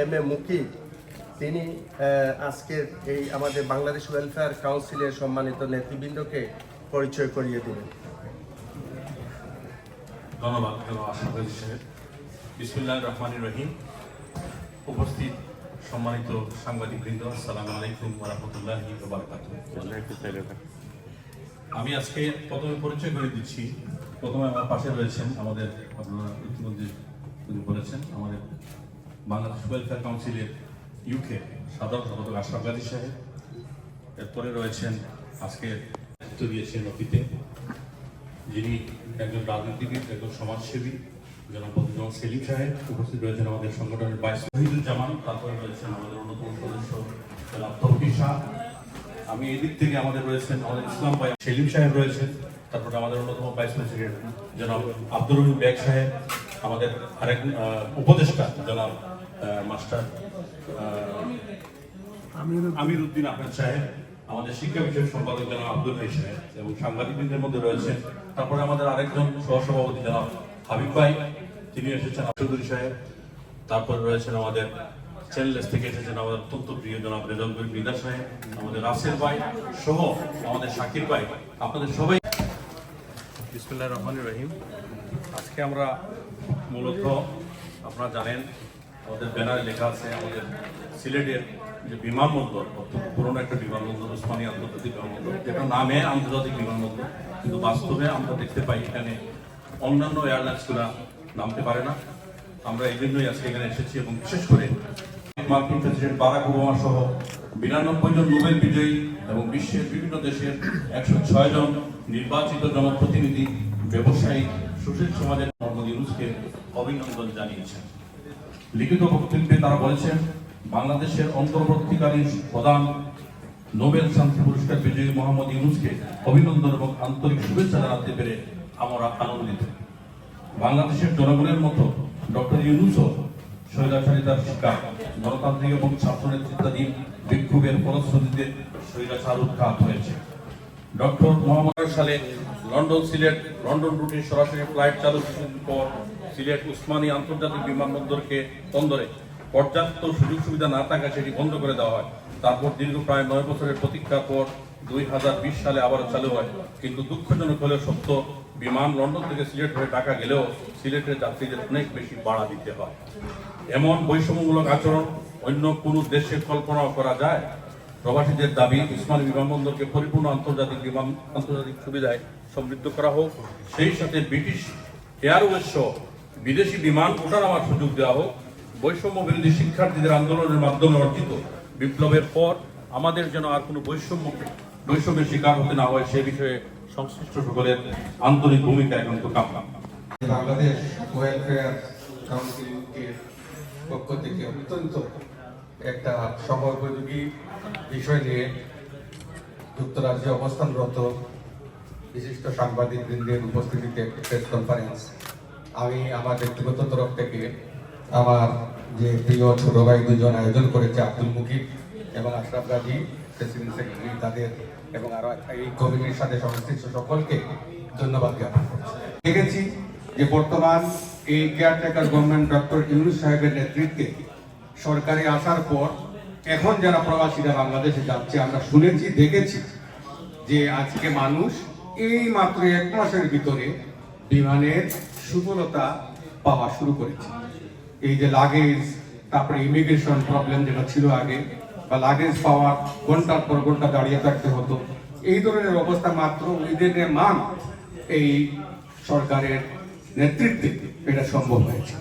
M A Mukib তিনি আজকের এই আমাদের বাংলাদেশ ওয়েলফেয়ার কাউন্সিলের সম্মানিত নেতৃবৃন্দকে পরিচয় করিয়ে দিলেন। ধন্যবাদ আশরাফ সাহেব। বিসমিল্লাহির রহমানির রহিম। উপস্থিত সম্মানিত সাংবাদিকবৃন্দ, আসসালামু আলাইকুম ওয়া রাহমাতুল্লাহি ওয়া বারাকাতুহু। আমি আজকে প্রথমে পরিচয় করে দিচ্ছি। প্রথমে আমার পাশে রয়েছেন আমাদের, আপনারা ইতিমধ্যে বলেছেন, আমাদের বাংলাদেশ ওয়েলফেয়ার কাউন্সিলের ইউকে সাধারণ সম্পাদক আশরাফ সাহেব। এরপরে রয়েছেন আজকে নেতৃত্ব দিয়েছেন অতীতে, যিনি একজন রাজনীতিবিদ, একজন সমাজসেবী, জনাব সেলিম সাহেব। উপস্থিত রয়েছেন আমাদের সংগঠনের ভাইস শহীদুজ্জামান। তারপরে রয়েছেন আমাদের অন্যতম সদস্য জনাব তৌফিক শাহ। আমি এদিক থেকে আমাদের রয়েছেন আমাদের ইসলাম ভাই সেলিম সাহেব রয়েছেন। তারপরে আমাদের অন্যতম ভাইস প্রেসিডেন্ট জনাব আব্দুর রহিম বেগ সাহেব, আমাদের আরেক উপদেষ্টা জনাব মাস্টার আমির উদ্দিন আহমেদ সাহেব, আমাদের শিক্ষা বিষয়ক সম্পাদক জনাব আব্দুল ভাই সাহেব এবং সাংবাদিকদের মধ্যে রয়েছেন। তারপরে আমাদের আরেকজন সহসভাপতি জনাব হাবিব ভাই, তিনি এসেছেন চৌধুরী সাহেব। তারপরে রয়েছেন আমাদের চ্যানেলস থেকে এসেছেন আমাদের অত্যন্ত প্রিয় জনাব রেজাউল বিদা সাহেব, আমাদের রাসেল ভাই সহ আমাদের শাকির ভাই, আপনাদের সবাই। বিসমিল্লাহির রহমানির রহিম। আজকে আমরা মূলত আপনারা জানেন আমাদের ব্যানারে লেখা আছে আমাদের সিলেটের যে বিমানবন্দর, অত্যন্ত পুরনো একটা বিমানবন্দর, উসমানী আন্তর্জাতিক বিমানবন্দর, যেটা নামে আন্তর্জাতিক বিমানবন্দর, কিন্তু বাস্তবে আমরা দেখতে পাই এখানে অন্যান্য এয়ারলাইন্সগুলো নামতে পারে না। আমরা এই জন্যই আজকে এখানে এসেছি এবং বিশেষ করে মার্কিন প্রেসিডেন্ট বারাক ওবামা সহ 92 জন নোবেল বিজয়ী এবং বিশ্বের বিভিন্ন দেশের 106 জন নির্বাচিত জনপ্রতিনিধি, ব্যবসায়ী, সুশীল সমাজের মোহাম্মদ ইউনূসকে অভিনন্দন জানিয়েছেন। লিখিত বক্তব্যে তারা বলেছেন, বাংলাদেশের অন্তর্বর্তীকালীন প্রধান নোবেল শান্তি পুরস্কার বিজয়ী মোহাম্মদ ইউনূসকে অভিনন্দন এবং আন্তরিক শুভেচ্ছা জানাতে পেরে আমরা আনন্দিত। বাংলাদেশের জনগণের মতো ডক্টর ইউনূসও স্বৈরাচারিতার শিকার, গণতান্ত্রিক এবং ছাত্র নেতৃত্বাধীন বিক্ষোভের ফলশ্রুতিতে স্বৈরাচার উৎখাত হয়েছে। ডক্টর মোহাম্মদ সালে লন্ডন রুটে সরাসরি ফ্লাইট চালু পর সিলেট উসমানী আন্তর্জাতিক বিমানবন্দরকে বন্দরে পর্যাপ্ত সুযোগ সুবিধা না থাকায় সেটি বন্ধ করে দেওয়া হয়। তারপর দীর্ঘ প্রায় 9 বছরের প্রতীক্ষার পর 2020 সালে আবারও চালু হয়। কিন্তু দুঃখজনক হলেও সত্য, বিমান লন্ডন থেকে সিলেট হয়ে ঢাকা গেলেও সিলেটের যাত্রীদের অনেক বেশি ভাড়া দিতে হয়। এমন বৈষম্যমূলক আচরণ অন্য কোনো দেশে কল্পনাও করা যায়? প্রবাসীদের দাবি, উসমানী বিমানবন্দরকে পরিপূর্ণ আন্তর্জাতিক সুবিধায় সমৃদ্ধ করা হোক, সেই সাথে ব্রিটিশ এয়ারওয়েজ সহ বিদেশি বিমান ওঠানামার সুযোগ দেওয়া হোক। বৈষম্য বিরোধী শিক্ষার্থীদের আন্দোলনের মাধ্যমে অর্জিত বিপ্লবের পর আমাদের যেন আর কোনো বৈষম্যের শিকার হতে না হয়, সে বিষয়ে সংশ্লিষ্ট সকলের আন্তরিক ভূমিকা একান্ত কাম্য। বাংলাদেশ ওয়েলফেয়ার কাউন্সিলের পক্ষ থেকে অত্যন্ত একটা সময়োপযোগী বিষয় নিয়ে যুক্তরাজ্যে অবস্থানরত বিশিষ্ট সাংবাদিকবৃন্দের উপস্থিতিতে প্রেস কনফারেন্স। আমি আমার ব্যক্তিগত তরফ থেকে আমার যে প্রিয় ছোট ভাই দুজন আয়োজন করেছে, আব্দুল মুকিব এবং আশরাফ গাজী প্রেসিডেন্ট সেক্রেটারি, তাদের এবং আরো এই কমিটির সাথে সংশ্লিষ্ট সকলকে ধন্যবাদ জ্ঞাপন করছি। দেখেছি যে বর্তমান এই কেয়ারটেকার গভর্নমেন্ট ডক্টর ইউনূস সাহেবের নেতৃত্বে সরকারে আসার পর এখন যারা প্রবাসীরা বাংলাদেশে যাচ্ছে, আমরা শুনেছি, দেখেছি যে আজকে মানুষ এই মাত্র 1 মাসের ভিতরে বিমানের সুফলতা পাওয়া শুরু করেছে। এই যে লাগেজ, তারপরে ইমিগ্রেশন প্রবলেম যেটা ছিল আগে, বা লাগেজ পাওয়া ঘন্টার পর ঘন্টা দাঁড়িয়ে থাকতে হতো, এই ধরনের অবস্থা মাত্র উইদিন এ মান্থ এই সরকারের নেতৃত্বে এটা সম্ভব হয়েছে।